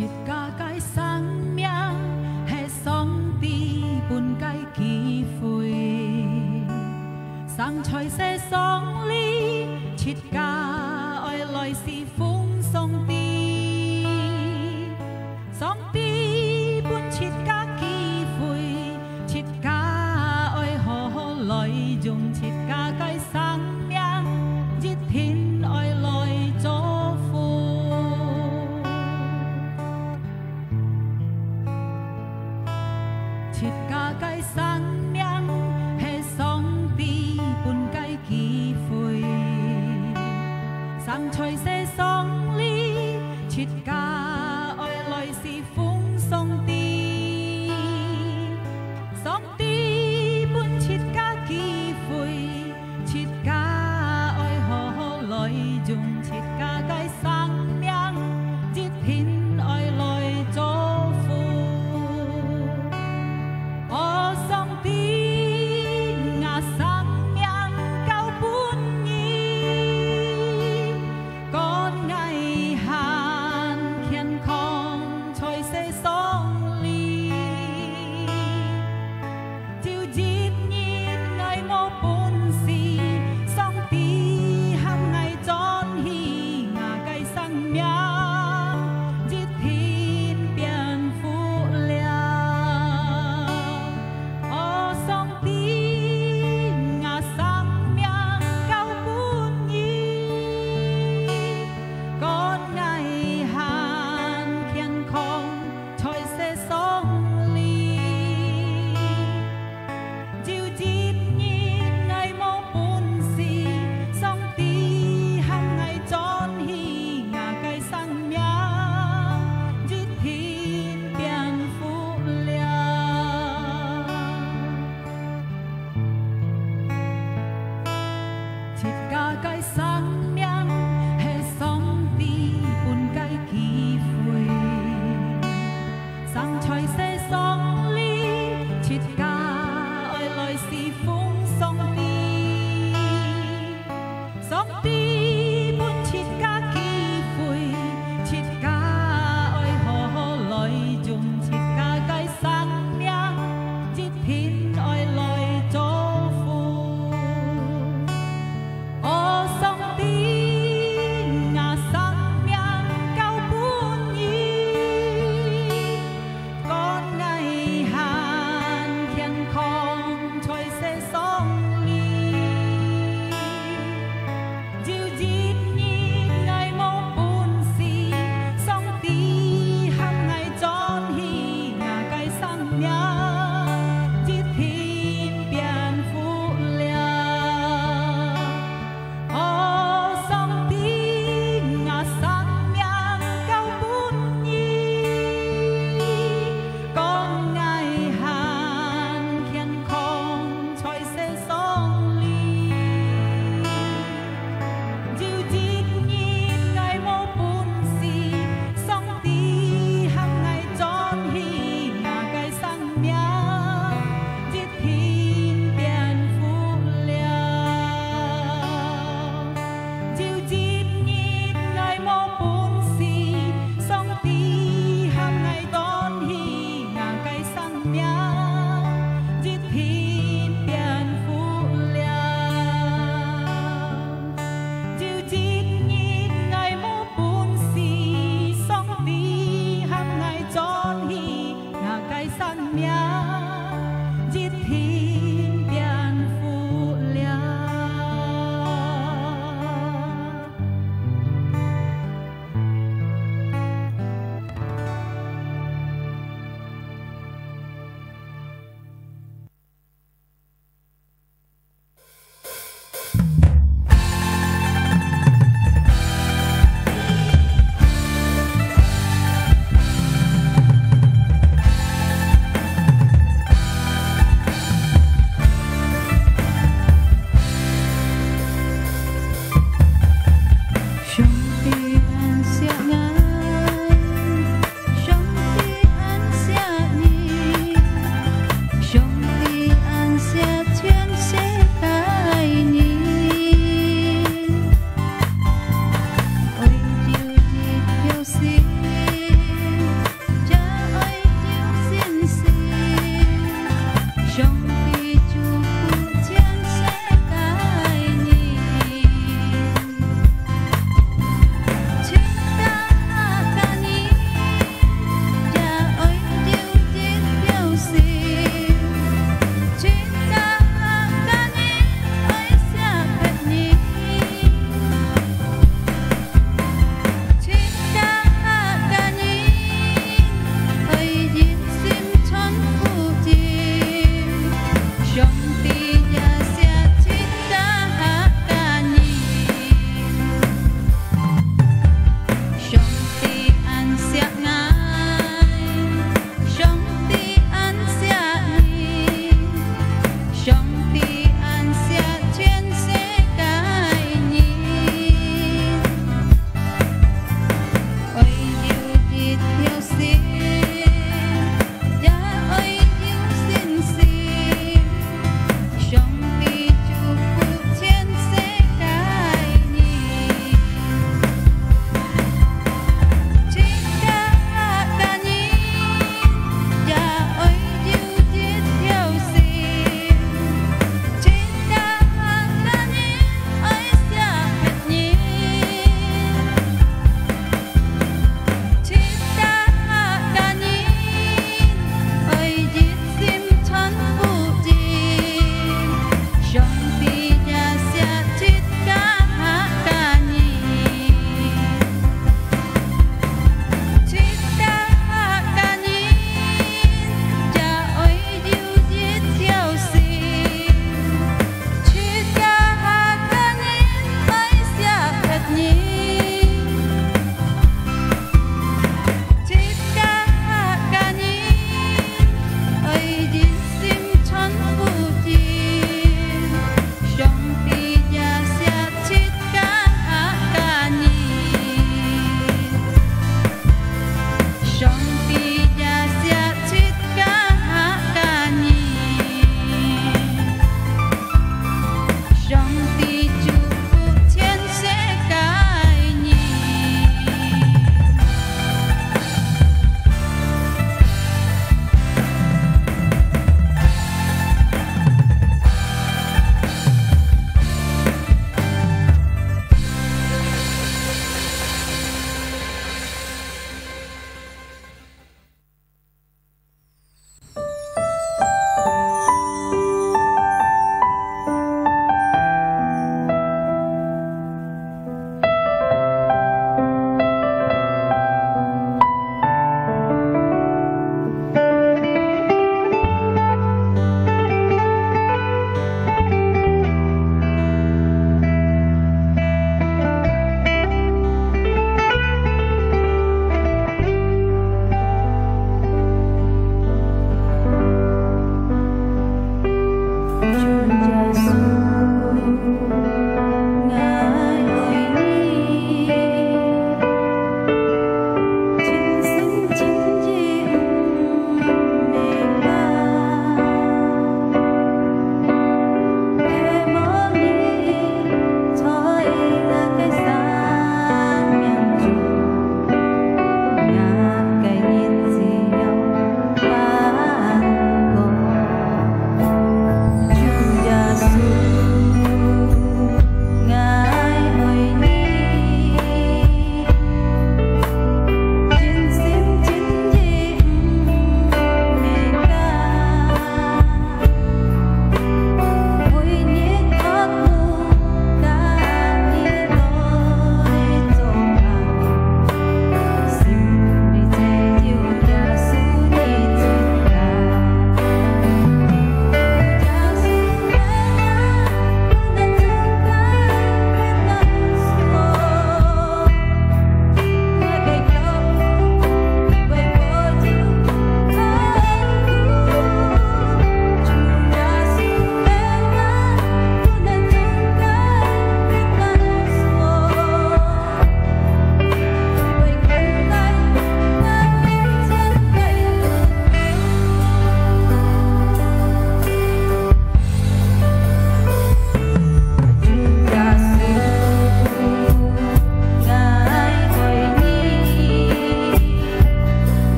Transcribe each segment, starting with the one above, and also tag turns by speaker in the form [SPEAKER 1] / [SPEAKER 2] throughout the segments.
[SPEAKER 1] 設家嘅生命係上帝本該機會，生在世上裏，設家愛來是奉上帝，上帝本設家機會，設家愛何來用設家嘅生命，一天愛來做父。設家嘅生命係上帝本該機會，生在世上裏，設家愛來是奉上帝，上帝本設家機會。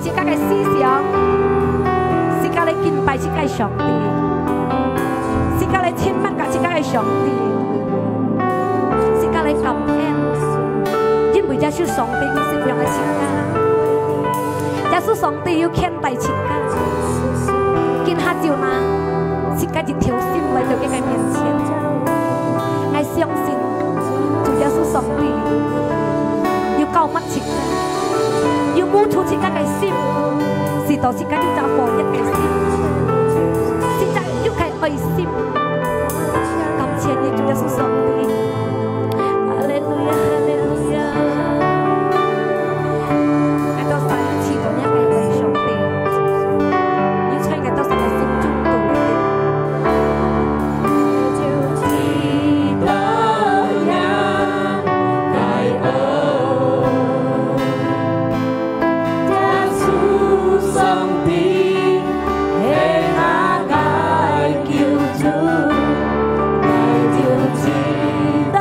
[SPEAKER 2] 即刻嘅思想，即刻嚟敬拜即個上帝，即刻嚟親密甲即個嘅上帝，即刻嚟感恩，因為耶穌上帝佢是讓嘅親家，耶穌上帝要牽帶親家，見下就拿，即刻一條心來到佢嘅面前，我相信主耶穌上帝要救乜親家，要摸出親家嘅心，是到親家要找個人嘅心，親家要嘅愛心，感謝你主耶穌上帝，哈利路亞，哈利路亞，我到神賜到一個愛上帝，要吹我到神嘅心中度嘅。
[SPEAKER 3] Hãy subscribe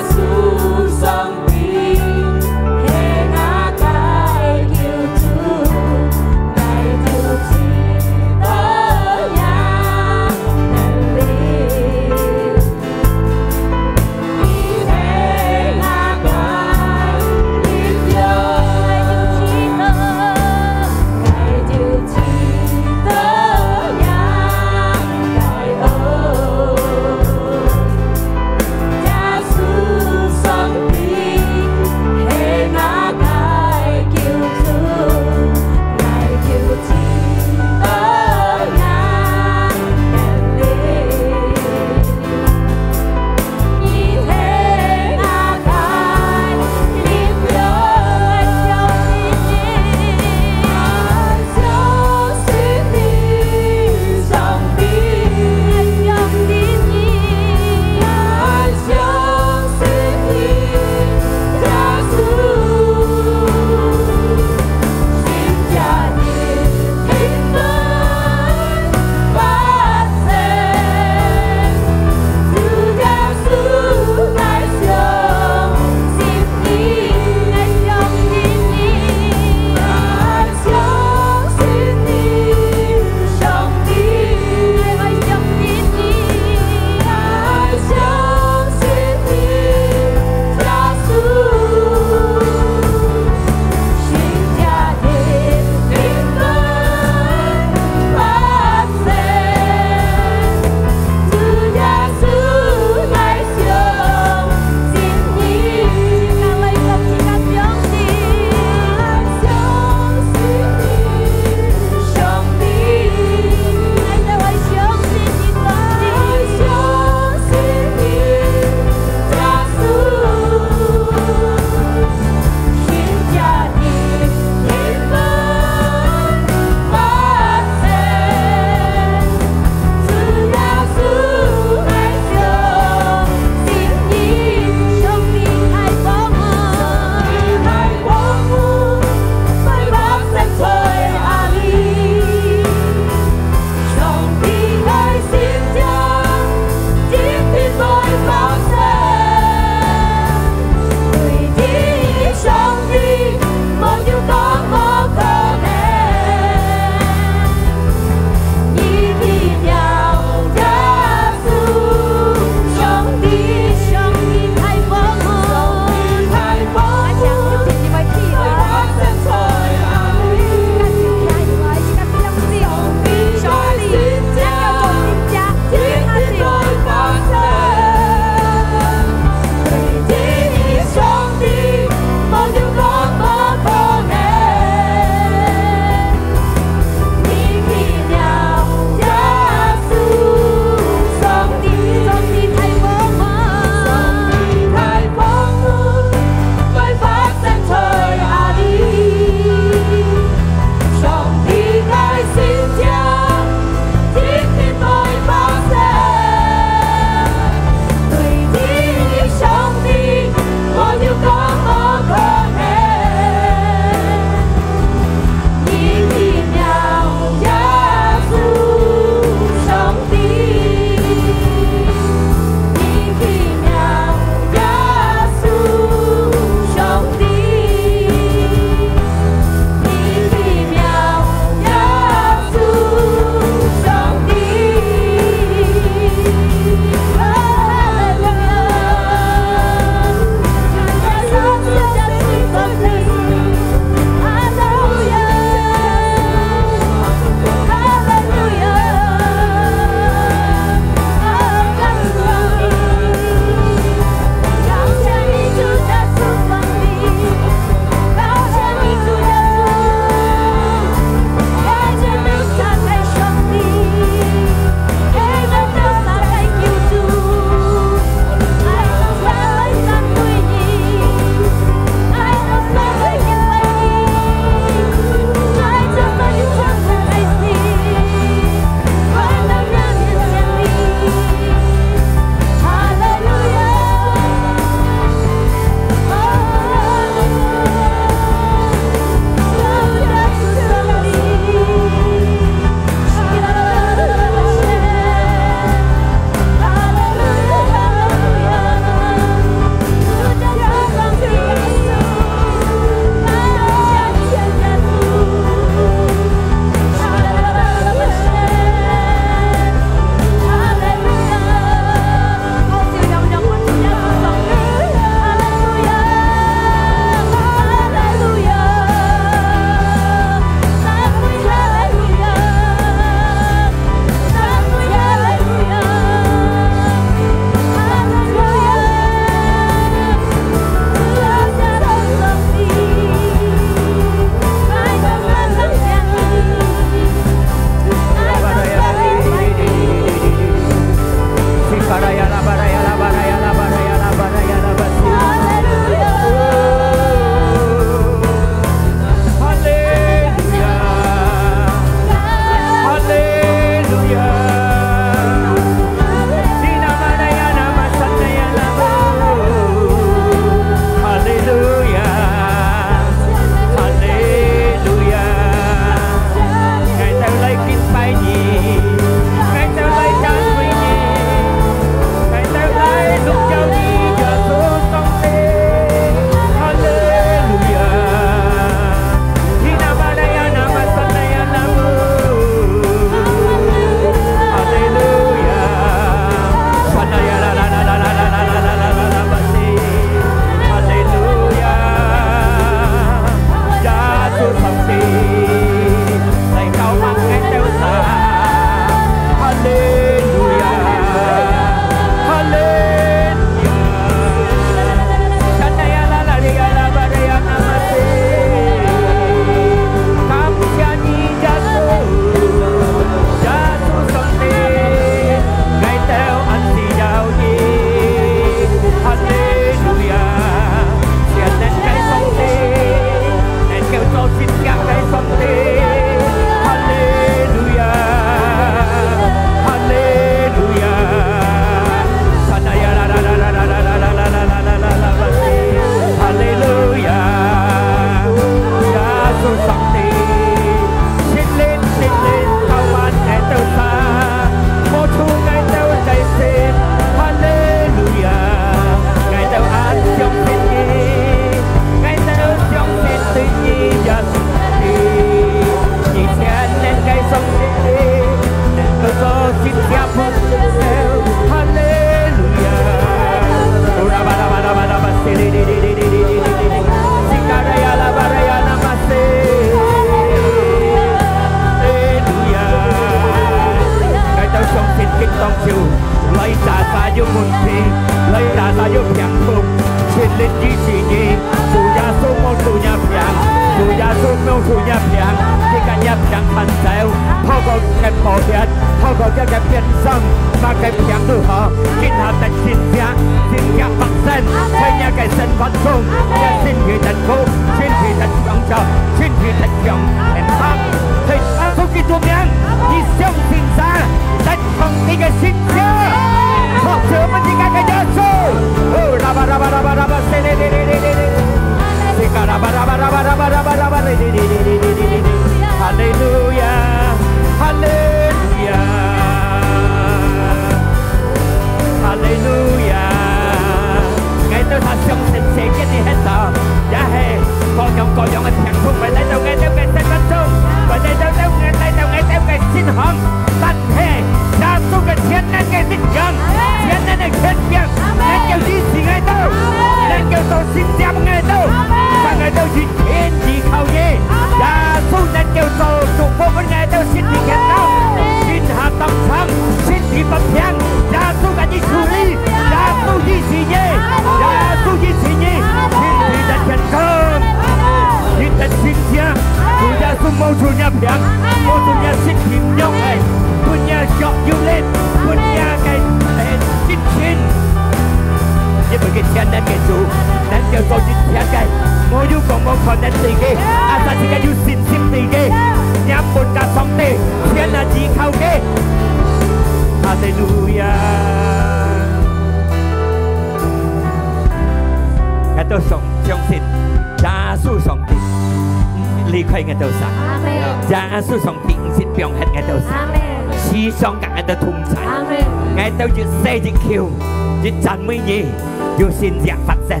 [SPEAKER 3] 要善日發聲，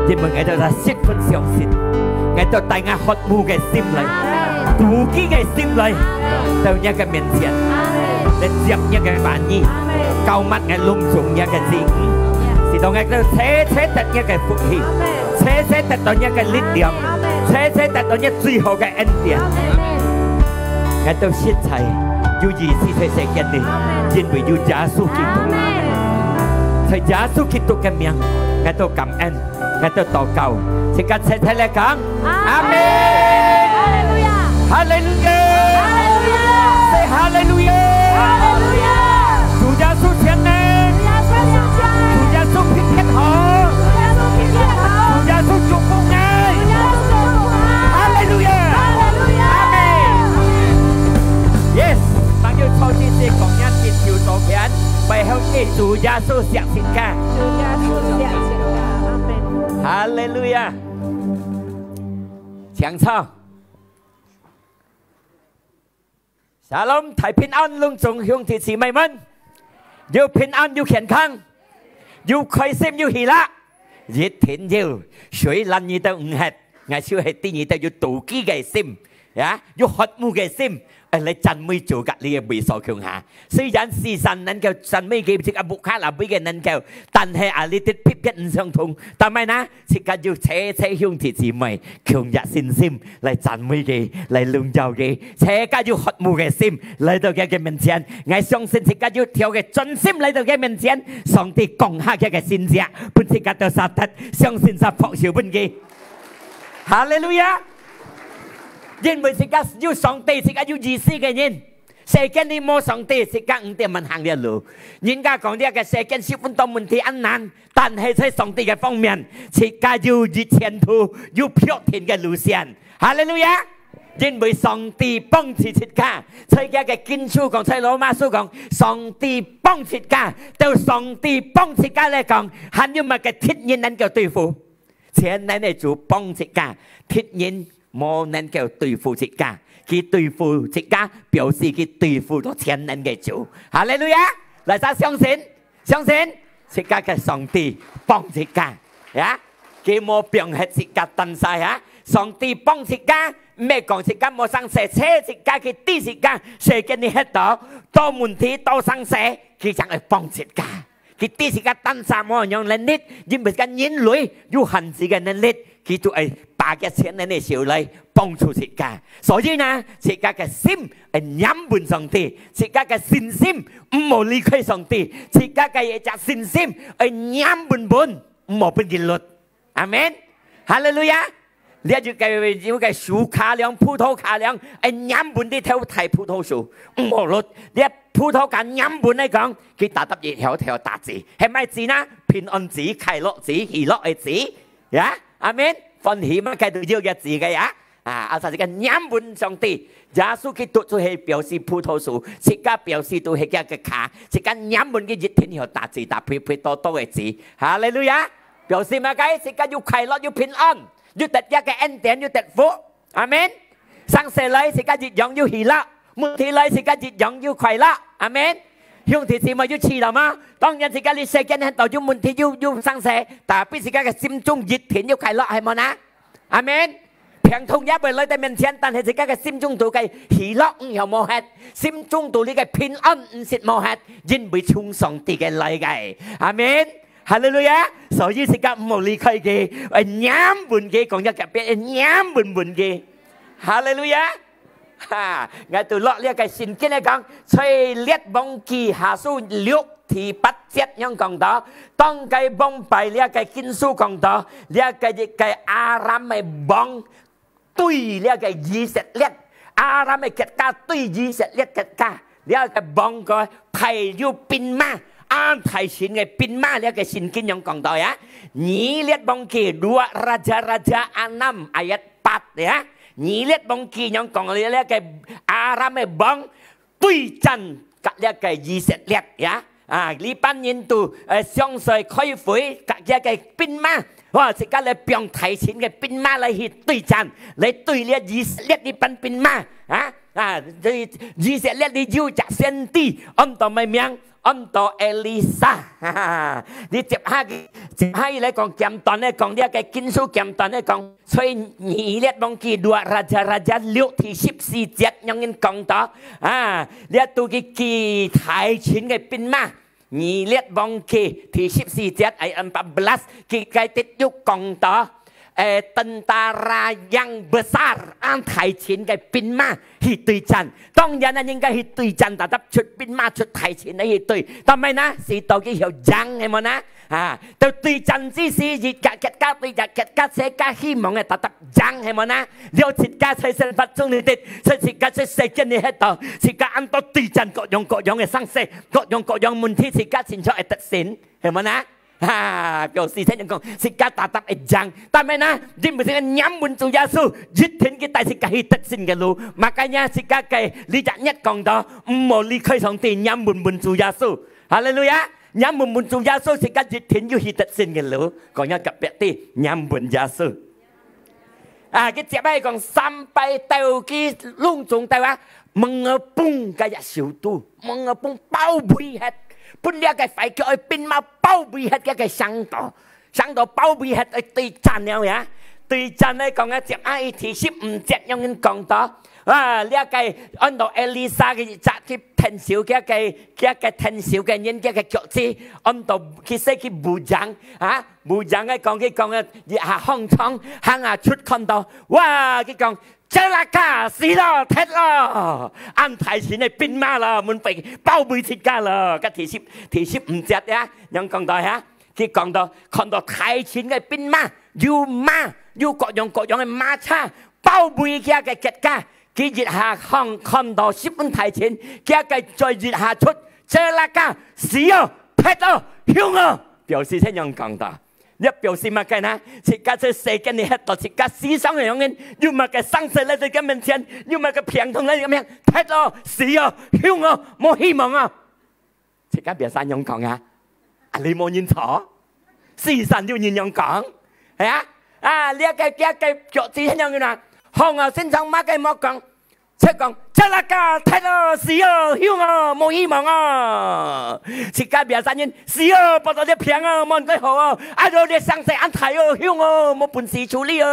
[SPEAKER 3] 因為我哋就識分相信，我哋帶我渴慕嘅心嚟，妒忌嘅心嚟，到一個面前，嚟接一個萬意，救乜我隆重一個字，是到我哋扯得一個福氣，扯得到一個力量，扯得到一最好嘅恩典，我哋現在要24歲世界的，因為要耶穌基督。在耶穌基督嘅名，我都感恩，我都禱告，即刻齊齊嚟講，阿門，哈利路亞，哈利路亞，哈利路亞，哈利路亞，主耶穌。嘅主耶穌錫切家，
[SPEAKER 2] 主耶穌錫切家，阿門。
[SPEAKER 3] 哈利路亞，唱唱。Shalom， 睇平安隆重向天慈美們，要平安要健康，要開心要喜樂，熱天要水冷熱都唔吃，我少係啲嘢都要妒忌嘅心，呀，要渴慕嘅心。嚟讚美主嘅呢個未所強下，雖然時辰能夠讚美嘅即係木卡納比嘅能夠，但係啊呢啲撇撇唔相同，但係呢，即刻要扯向天姊妹，強日信心嚟讚美嘅，嚟榮耀嘅，扯家要渴慕嘅心嚟到佢嘅面前，我相信即刻要跳嘅盡心嚟到佢面前，上帝降下佢嘅善者，本即刻都殺得，相信殺破小本嘅，哈利路亞。因為時間要上帝，時間要意思嘅人，世間你冇上帝，時間唔得問行嘅路。人家講呢個世間十分多問題很難，但係喺上帝嘅方面，時間要熱前途，要飄天嘅路線。哈利路亞！因為上帝幫持切家，世界嘅經書講，喺羅馬書講，上帝幫切家，到上帝幫切家嚟講，還要乜嘅天然能夠對付，前นั้น係主幫切家，天然。冇能夠對付自家，佢對付自家表示佢對付咗前人嘅主。哈利路亞！嚟晒相信自家嘅上帝幫自家，呀！佢冇病係自家等晒嚇，上帝幫自家，咩講自家冇生蛇，車自家佢啲自家，誰嘅你喺度多問題多生蛇，佢就係幫自家。佢啲自家等晒冇用能力，因為嘅人類要限制嘅能力，佢就係。把嘅錢人嘅少嚟幫助自家，所以呢，自家嘅心係仰望上帝，自家嘅信心唔好離開上帝，自家嘅一隻信心係仰望本唔好變結律，阿門，哈利路亞！你要嘅樹卡兩葡萄卡兩係仰望啲條睇葡萄樹唔好律，你葡萄架仰望嚟講，佢打得一條大字，係咪字呢？平安字、快樂字、喜樂嘅字，呀，阿門。歡喜嘛，繼續要嘅字嘅呀，啊，就係個仰望上帝，耶穌基督就係表示葡萄樹，自家表示到係一個卡，自家仰望嘅熱天有大字大撇撇多多嘅字，哈利路亞，表示乜嘅？自家要快樂要平安，要得一個恩典要得福，阿門。生世禮自家熱養要喜樂，末天禮自家熱養要快樂，阿門。兄弟姊妹要知道嗎？當然自己你世間喺度要問題要生死，但係必自己嘅心中熱甜要快樂係冇啊？阿門。平同一位來到面前，但係自己嘅心中度嘅喜樂唔有冇hết，心中度呢個平安唔是冇hết，因為從上帝嘅嚟嘅。阿門。哈利路亞。所以自己唔好離開嘅，仰望嘅講一個別仰望嘅。哈利路亞。哈，我哋落呢個聖經嚟講，在列王記下書6第8節樣講到，當佢幫拜呢個經書講到，呢個亞蘭嘅幫對呢個以色列，亞蘭嘅國家對以色列國家，呢個幫個派要兵馬，安排前嘅兵馬呢個聖經樣講到呀，你列王記2 Raja-Raja 6 ayat 4呀。你列幫記樣講你呢個亞蘭嘅幫對陣呢個以色列呀，啊呢班人都相隨開會呢個兵馬，哇！即刻嚟用提前嘅兵馬嚟去對戰，嚟對呢以色列呢班兵馬啊！對以色列呢要隻先知按到咩名？按到艾麗莎，你接下嚟講簡單咧，講呢個經書簡單咧講，所以以列王記2 Raja-Raja 6第14節有人講到啊，呢度嘅記提前嘅兵馬，以列王記第14節ayat 14，佢繼續要講到。tentara yang besar 安提前嘅兵馬去對戰，當然啦應該去對戰，但係出兵馬出提前嚟去對，但係呢是到佢有爭係冇呢？啊，到對戰之時，熱家對熱家社家希望嘅達得爭係冇呢？有設家在生活中你哋，設家在世間你喺度，設家按到對戰各樣嘅生死，各樣問題，設家前出係得勝係冇呢？表示聽人講，自家打得一仗，但係呢，因為自己仰望主耶穌，熱天嘅大自家去得勝嘅路，makanya自家嘅呢日一講到，唔好離開上帝，仰望主耶穌，哈利路亞。nhắm muốn chủ Giêsu sẽ cái dịch thiên yêu hi tật sinh cái lửa còn nhớ cặp bẹt ti nhắm muốn Giêsu cái接係講三拜鬥機隆重鬥啊，蒙個崩個一小肚，蒙個崩包背hết，本來個phải叫佢變嘛包背hết個想到包背hết佢對戰了呀，對戰嚟講啊，接一提示唔接有人講到。呢個按照 Elisa 嘅責任天少嘅天少嘅人嘅腳趾，按照佢寫嘅部長部長嘅講一下空窗行下出看到，哇！佢講這啦家死咯，踢咯，按提前係變馬啦，滿被包背切家啦，個提示唔接呀，人講到嚇，佢講到看到提前嘅變馬，要各樣嘅馬車包背嘅結果。佢熱下看到10分提前，佢再熱下出，這啦家死啊，踢啊，響啊，表示聽人講到，一表示乜嘅呢？自家在世間你喺度，自家思想嘅樣，要乜嘅生死喺自己面前，要乜嘅平痛喺咁樣，踢啊，死啊，響啊，冇希望啊！自家表示樣講啊，你冇認錯，事實要認樣講，係啊，呢一個腳趾聽樣嘅啦。行啊，先生乜嘅冇講，即係講，這啦家踢啊，死啊，響啊，冇希望啊！自家表生人死啊，不到啲平啊，冇人好啊，挨到啲生死安睇啊，響啊，冇本事處理啊！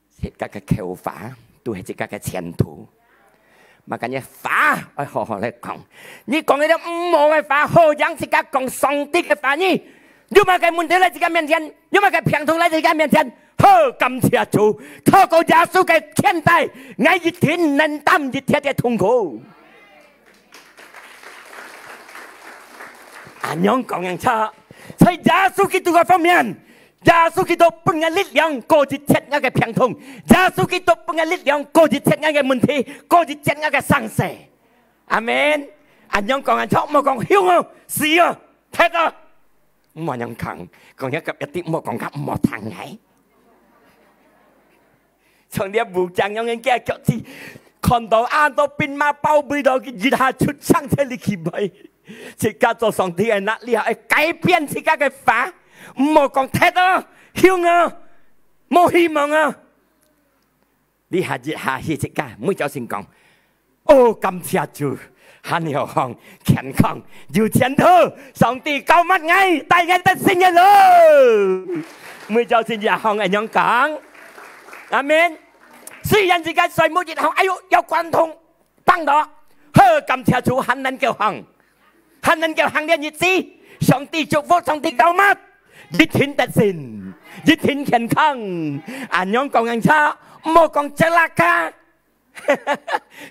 [SPEAKER 3] 自家嘅求法都係自家嘅前途，嘛緊嘢法，我好好嚟講，你講嗰啲唔好嘅法，好讓自家講上帝嘅法呢？要麼嘅問題喺自己面前，要麼嘅平痛喺自己面前。好，感謝主，透過耶穌嘅天大，我一天能擔一天嘅痛苦。安樣講人差，在耶穌基督嘅方面，耶穌基督本嘅力量過一天嘅平痛，耶穌基督本嘅力量過一天嘅問題，過一天嘅生死。阿門。安樣講人差，冇講響啊，死啊，踢啊，冇人講，講一個一啲冇講嘅冇談嘅。從啲部長有人嘅腳趾，看到啱到變馬包背到佢熱下出生出嚟起咪，自家做上帝嘅能力係改變自家嘅法，唔好講踢啊、響啊、冇希望啊！你下熱下去自家，每早先講，哦感謝主，很有行健康有前途，上帝救乜嘢，大家得勝嘅路，每早先日行係咁講。阿們，雖然自己睡冇熱行，哎呦有關痛幫到，呵感謝主，很能夠行嘅日子，上帝祝福，上帝救乜，一天得勝，一天健康，安樣講人差，唔好講這啦家，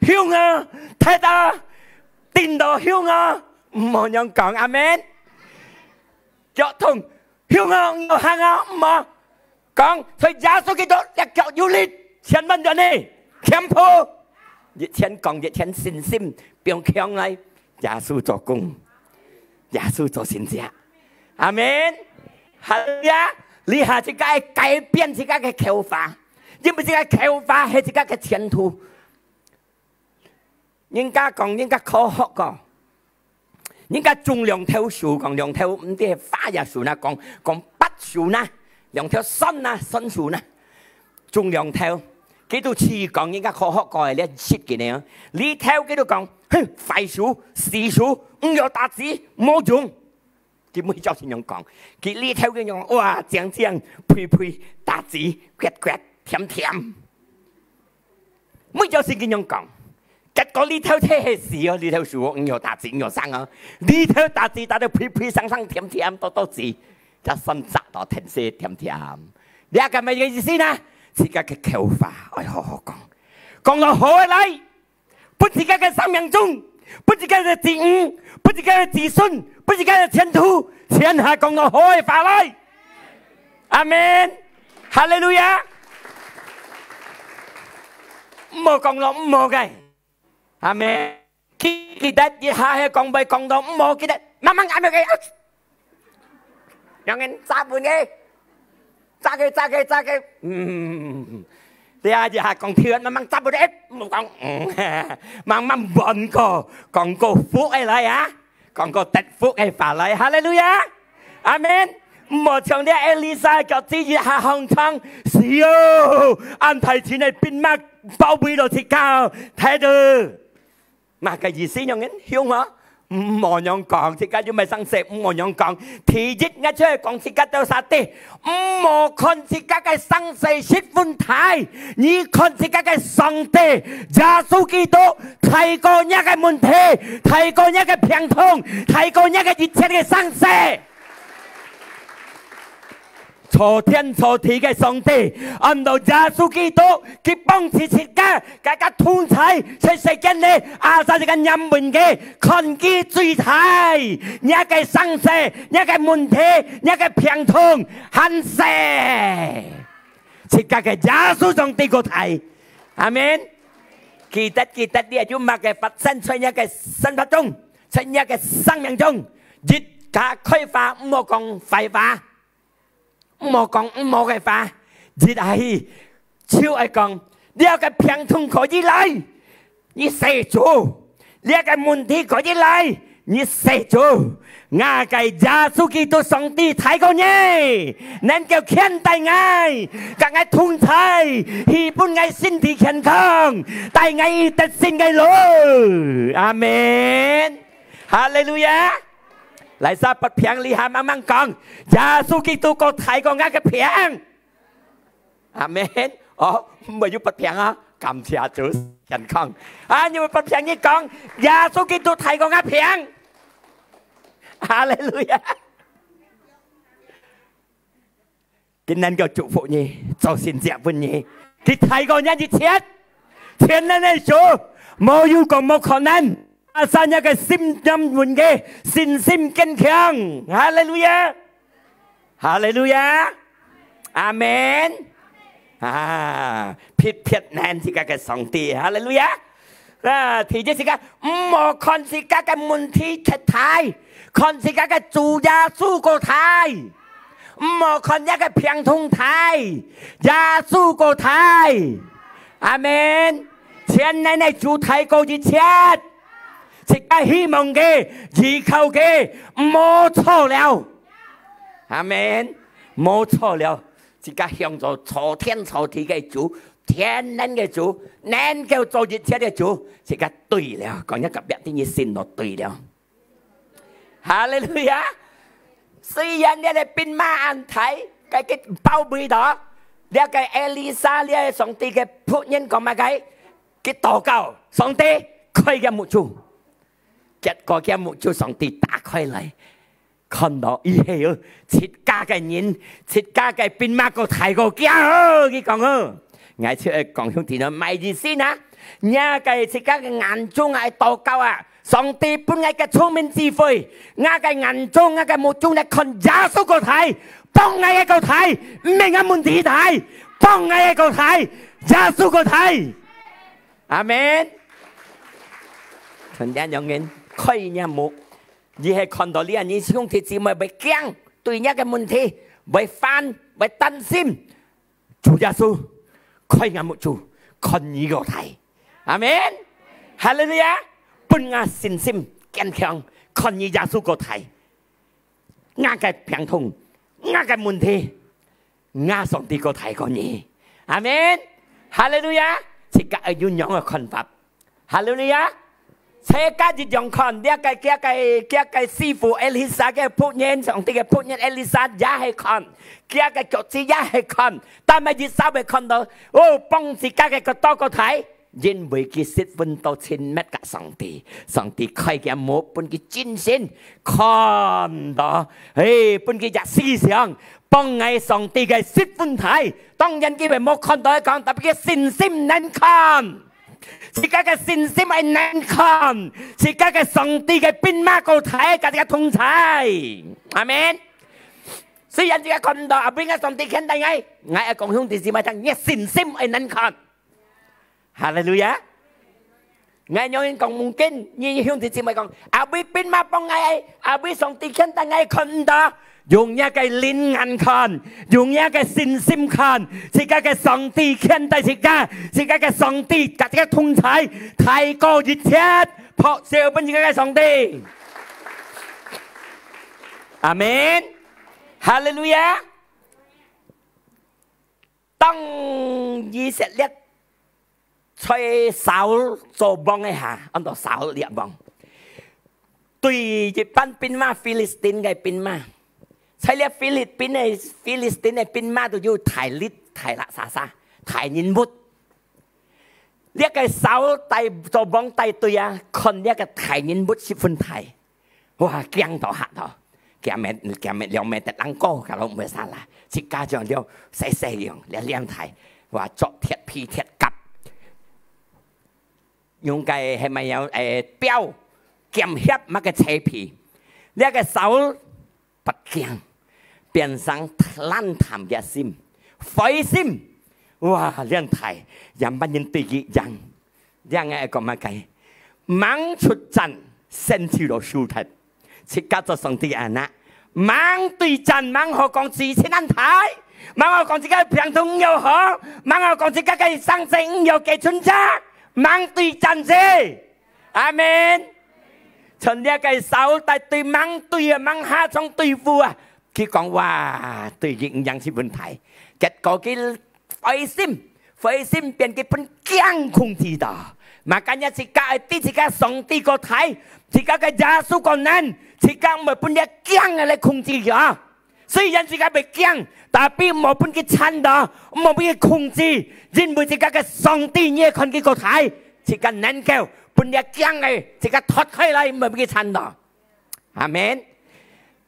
[SPEAKER 3] 響啊，睇到電到響啊，唔好樣講，阿們，腳痛響啊，我行啊，唔好。講所以耶穌基督一腳有力，千萬人呢，強迫，一天講一天信心，變強嚟，耶穌做工，耶穌做先者，阿門。係啊，你下自己改變自己嘅求法，因為自己求法係自己嘅前途。人家講人家科學講，人家種兩條樹講兩條唔啲花椰樹啦，講柏樹啦。兩條新啊新樹呢，種兩條，幾多次講應該科學過嚟咧切嘅呢？呢條幾多講，槐樹、樹樹唔要打籽冇種，佢每朝先樣講，佢呢條嘅樣哇正配打籽掘甜甜，每朝先咁樣講，結果呢條車係樹啊，呢條樹唔要打籽唔要生啊，呢條打籽打到配生甜甜多籽。就新扎到天色甜甜，你係咁嘅意思呢？自己嘅求法，我好好講，講到好嘅嚟，不自己嘅生命中，不自己嘅自悟，不自己嘅自信，不自己嘅前途，全係講到好嘅法嚟。阿門，哈利路亞，唔好講到唔好嘅，阿門。記得一下係講咪講到唔好，記得慢慢嗌咪嘅。有人揸半嘅，揸佢， thì giờ còn thiếu nó mang tập đấy mang bận còn cô phúc ấy lại á còn cô tết phúc ấy phải lại hallelujah amen một trong những Elisa có tí gì hạ hồng thăng siêu anh thầy chỉ này pin mắc bao bì đồ thì cao thế được mà cái gì xí nhông ấy hiểu không mò nhông còn thì cái chúng mày sang xếp mò nhông còn thì dịch ngay chơi còn thì cái tao sát đi mò con thì cái sang xếp shit vun thái như con thì cái sang tê gia su Kitô thầy cô nhá cái môn thế thầy cô nhá cái phiền thông thầy cô nhá cái dịch chết cái sang xếp cho thiên cho地嘅上帝，按照耶穌基督佢幫持設家，大家通才在世間呢，亞撒這個人們嘅看見最大，一個生死，一個問題，一個平通，很細，設家嘅耶穌上帝個睇，阿門。記得呢，就擘嘅發生在一個生活中，在一個生命中，越加開發唔好講廢話。冇講冇嘅話，只係超愛講呢一個平通可以嚟，你死咗；呢一個問題可以嚟，你死咗。我嘅耶穌基督上帝睇過你，能夠看待我，更加通才，希望我身體健康，帶我得勝嘅路。阿門，哈利路亞。嚟ซะปัดเพียงลีหามังกังยาสุกิตุก็ไทยก็งักกับเพียงอาเมนอ๋อไม่ยุบปัดเพียงอ่ะกำเชียจุสกันข้องอยู่ปัดเพียงนี่กังยาสุกิตุไทยก็งักเพียงฮาเลลูยากินนั้นก็จุฟุนี่เจ้าสินเสียบุญนี่ที่ไทยก็ยันที่เทียนนั่นเองจูโมยูก็โมขอนั้นอาสาเนี่ยก็ซิมจำบุญเกสินซิมเก่งแข็งฮาเลลูยาฮาเลลูยาอาเมนผิดแน่นสิกากับสองตีฮาเลลูยาที่จะสิกาหมอคอนสิกากับมุนที่ไทยคอนสิกากับจูยาสู้ก็ไทยหมอคอนยากับเพียงทุ่งไทยยาสู้ก็ไทยอาเมนเชียนในจูไทยก็ยิ่งเชียนสิกา希望嘅依靠嘅冇錯了，阿門，冇錯了。สิกา向着朝天朝地嘅主，天然嘅主，能夠做一切嘅主，สิกา對了，講一個別啲嘢先落對了。哈利路亞！雖然你哋變馬安睇，嘅包背度，你嘅เอลิซา你係上帝嘅僕人講乜嘅？嘅禱告，上帝開嘅門處。結果嘅門就上帝打開嚟，看到咦係哦，設家嘅人，設家嘅變馬個大個驚哦，佢講哦，我出去講兄弟啊，唔係意思啊，而家設家嘅眼中係禱告啊，上帝本係嘅聰明智慧，我嘅眼中我嘅目中係看耶穌個睇，幫我一個睇，唔係我門弟睇，幫我一個睇，耶穌個睇，阿門。陳家永遠。開眼目，而係看到呢人兄弟姊妹被驚，對一個問題被煩、被擔心，主耶穌開眼目住，看呢個睇，阿門，哈利路亞，本我信心堅強，看呢耶穌個睇，我嘅病痛，我嘅問題，我上帝個睇過你，阿門，哈利路亞，即係要樣嘅看法，哈利路亞。ใช้การจิตยองคอนเดียกไก่ซีฟูเอลิซาแกพูดเย็นสองตีแกพูดเย็นเอลิซายาให้คอนเกี่ยไก่จดซียาให้คอนแต่ไม่ยิสาวไปคอนเดอโอ้ป้องสิกาแกก็ต่อก็ไทยยินบุยกิสิทธิ์วันโตชินแม่กะสองตีใครแกหมูปุ่นกิจินสินคอนเดอเฮ้ยปุ่นกิจะซีเสียงป้องไงสองตีแกสิทธิ์วันไทยต้องยันกิไปหมูคอนเดอคอนแต่ไปสินซิมนั่นคอนสิกา嘅信心係難看，สิกา嘅上帝嘅變馬個睇，家嘅通才，阿門。雖然自己看到阿邊個上帝看待我，我係講兄弟姊妹聽，你信心係難看，哈利路亞。ngay nhoi còn mung kinh như hướng thì chỉ mày còn bị pin ma bong ngay bị song ti khen ta ngay con đó dùng nha cái linh ngàn con dùng nha cái xin sim con chỉ cái song ti khen ta chỉ cái song ti cái thông thái thái cô dịch chết phật siêu bên cái song ti amen hallelujah當以色列吹手做幫一下，按到手列幫，對一班兵馬菲律賓嘅兵馬，ใช้เรียกฟิลิปปินส์ใน兵馬都要抬力抬啦啥抬人物，เรียกไอ้เสาไต่做幫ไต่對啊，คนเรียกไอ้抬人物10分抬，哇驚到嚇到。แกไม่เลี้ยงไม่แต่ตั้งโก้กับเราไม่ซาละชิก้าจอนเลี้ยวใส่เลี้ยงเลี้ยงไทยว่าเจาะเทียดพีเทียดกับยุงไก่ให้มาเอาเปี้ยวเกี่ยมเฮียบมาก็ใช้พีเรียกไอ้เสาปัดเกียงเปลี่ยนสังลั่นทำยาซิมไฟซิมว่าเลี้ยงไทยยำบันยันตีกี่ยังไงก็มาไก่มังชุดจันเส้นที่เราชูทัดชิก้าจะส่งที่อันนะมังตุยจันมังหอกองสีเช่นนั้นไทยมังหอกองสีก็เพียงทุ่งเยาหอมังหอกองสีก็ไก่สังเซิงเยาเกชุนจ้ามังตุยจันสิอาเมนฉันเรียกไก่เสาแต่ตุยมังตุยมังหาช่องตุยฟัวคิดกองว่าตุยยิงยังที่บนไทยเก็ดก่อกิไฟซิมเปลี่ยนกิเป็นเกี้ยงคงทีต่อมากันยาชิก้าไอตีชิก้าส่งตีก็ไทยชิก้าก็ยาสู้ก่อนนั้นชิก้าเหมือนปุ่นยาเกี้ยงอะไรคงจีเหรอซึ่งยันชิก้าไปเกี้ยงแต่ปีหมอปุ่นกิชันดอหมอปุ่นกิคงจียินบุชิก้าก็ส่งตีเนี่ยคนกิก็ไทยชิก้านั้นแก้วปุ่นยาเกี้ยงไงชิก้าทอดไข่ไรเหมือนปุ่นกิชันดออาเมน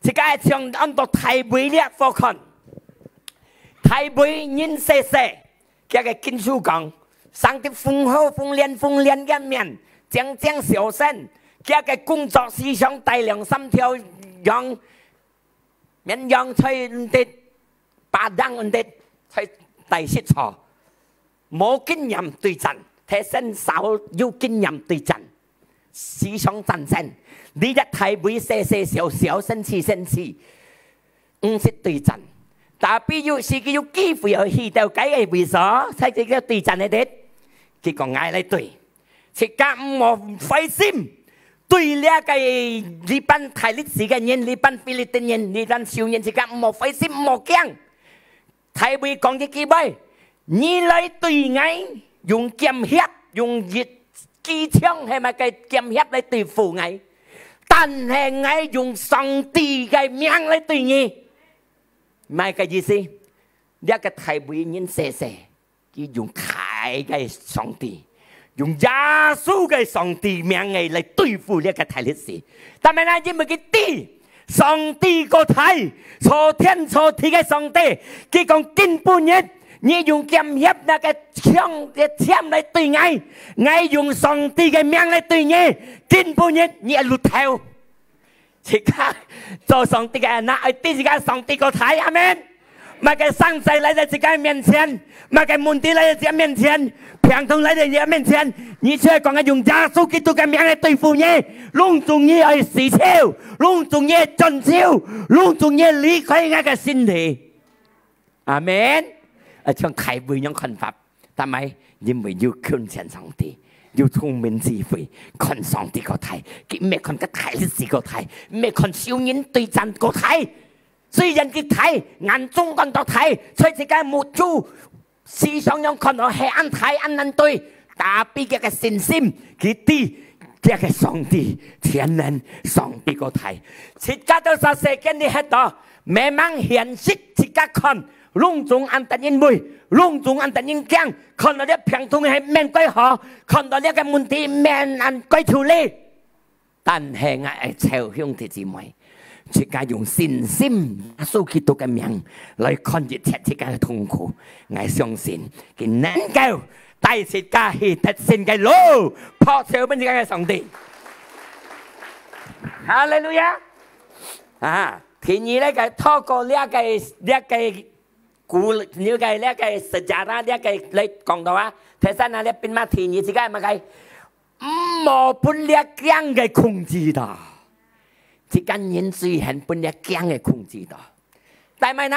[SPEAKER 3] ชิก้าเชียงอันต่อไทยบุยเรียกฟอคอนไทยบุยยินเซ่แกก็กินสู้กัง上啲風練嘅面，正小聲，佢嘅工作思想大量心跳，讓吹啲巴登啲吹第七錯，冇經驗對陣，睇身手要經驗對陣，思想陣陣，你一睇會小聲次，唔識對陣，但係要是佢要幾乎有去到計嘅為所，睇佢嘅對陣係啲。佢講嗌嚟對，切家唔費心，對呢個呢班泰歷史嘅人，呢班菲律賓人，呢班少年切家唔費心唔驚，泰會講嘅幾位，你嚟對嗌用劍協用熱機槍係咪嘅劍協嚟對付嗌？但係嗌用上帝嘅名嚟對你，唔係嘅意思。呢個泰會人寫，佢用嘅上帝，用耶穌嘅上帝名嚟對付呢個泰歷史，但係呢，因為佢啲上帝個體，錯天錯地嘅上帝，佢講根本嘅，你用劍協那個槍嚟對嗌用上帝嘅名嚟對你，根本嘅你係綠頭，即刻做上帝嘅那係啲時間上帝個體，阿們。มาแกสร้างใจ来在自己面前，มาแก門弟來在自己面前，平通來在自己面前，你卻講嘅用耶穌基督嘅名嚟對付你，隆重你係死超，隆重你係盡超，隆重你離開我嘅身體，阿門。將體會樣看法，但係因為要看見上帝，要聰明智慧，看上帝個體，佢咩看個體歷史個體，咩看少年對戰個體。所以人嘅睇眼中看到睇，所以自己冇做思想樣看到係啱睇啱對，打比嘅信心，佢啲嘅上帝天然上帝個睇，自家都實世間啲喺度，慢慢現實自家看，隆重安得人會，隆重安得人驚，看到啲平通係命歸好，看到呢個問題命難歸處理，但係我係朝向嘅姊妹。自家用信心耶穌基督嘅名來看熱切自家嘅痛苦，我相信佢能夠帶自家去得勝嘅路，破曉俾自家嘅上帝。哈利路亞！啊，第二呢個透過呢個古呢個十字架呢個嚟講到啊，睇下那啲邊乜第二自家係乜嘅？冇本力強嘅控制到，這間人雖然本力強嘅控制到，但係呢，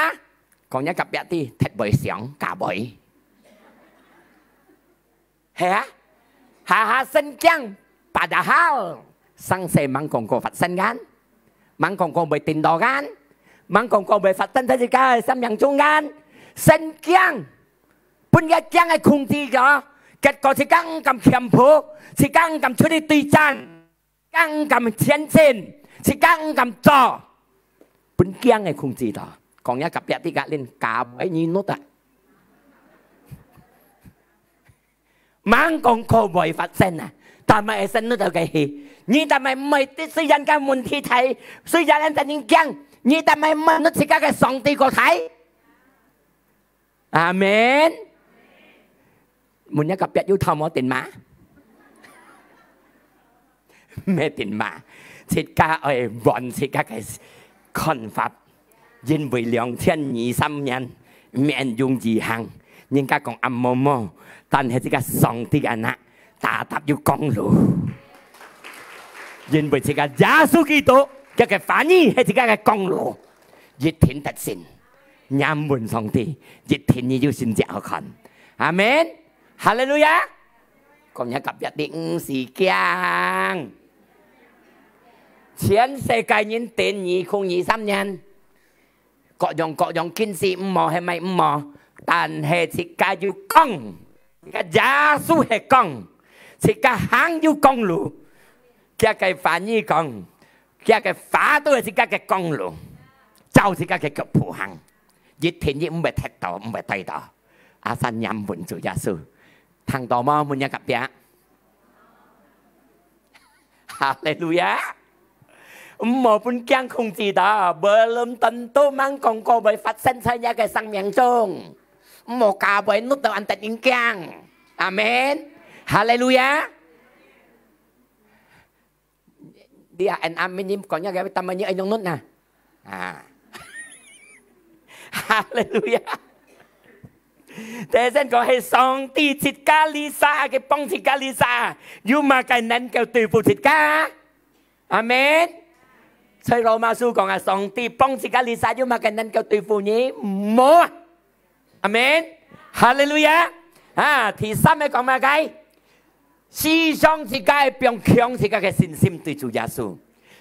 [SPEAKER 3] 講一個別啲踢唔上架唔，係啊，下新疆八大號，生死猛講過發生間，猛講過未定到間，猛講過未發生喺自家心人中間，新疆本力強嘅控制咗。結果是剛咁強迫，是剛咁出去對戰，剛咁前線，是剛咁做，本疆嘅控制到，講一個別啲嘅連假位你弄得，猛講個未發生啊，但係生到嘅戲，你但係唔係啲雖然嘅問題睇，雖然人哋人講，你但係問到自己嘅上帝個睇，阿門。Muốn nhắc gặp biết yêu thầm có tiền mà mẹ tiền mà thiết ca ơi bọn thiết ca cái con pháp dân với lượng thiên nhị xăm nhân mẹ dùng gì hàng nhưng các con âm mô mô tan hết cái sòng tí anh ạ ta tập yêu con lũ dân với thiết ca giá số kỳ tố cái phản ý hết cái con lũ dịch thiên thật xin nhằm buồn sòng tí dịch thiên như xin dạo khẩn Amen Hallelujah. Còn nhớ cặp nhất định sĩ kiang. Chiến世界人定2023年，各樣見識唔冇係咪唔冇？但係自家要講，自家耶穌係講，自家行要講路，自家嘅反義講，自家嘅法都係自家嘅講路，就自家嘅腳步行，一天亦唔係踢到，唔係對到，阿神任滿做耶穌。Thằng tò mò muốn nhà gặp bé Hallelujah Một bên kyan không gì đó Belum tentu mang còn có bởi phát sinh saya cái sang miệng chung Một cả bởi nút đầu anh tình kyan Amen Hallelujah Đi anh amen có nhà cái tâm như anh trong nút nè Hallelujah Thế nên có hệ song ti thịt cá lý xa cái bông thịt cá lý xa nhưng mà cái nền kêu tùy phụ thịt cá Amen Xây rô ma su còn là song ti bông thịt cá lý xa nhưng mà cái nền kêu tùy phụ nhé mua Amen Hallelujah thì sao mới còn mà cái思想是cái變強是cái信心對主耶穌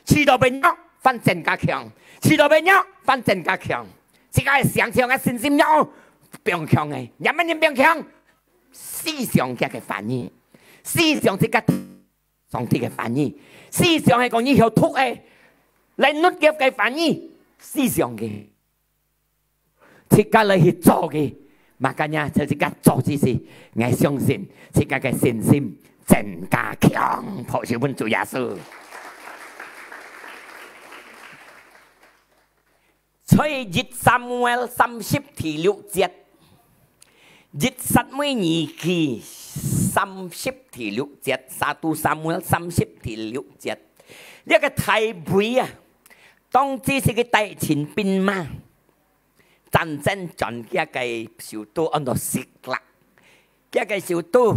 [SPEAKER 3] 知道變弱反正加強知道變弱反正加強是個想象嘅信心弱變強嘅，有乜嘢變強？思想嘅反應，思想係個上帝嘅反應，思想係講你要讀嘅，你努力嘅反應，思想嘅，即刻嚟去做嘅，嘛咁樣就即刻做之事，我相信即刻嘅信心增加強，抱住本主耶穌。所以1撒母耳30第6節。1撒母耳記30第6節，1撒母耳30第6節，呢個大會啊，當時是個大前兵馬，戰爭轉嘅個首都安到色勒，嘅個首都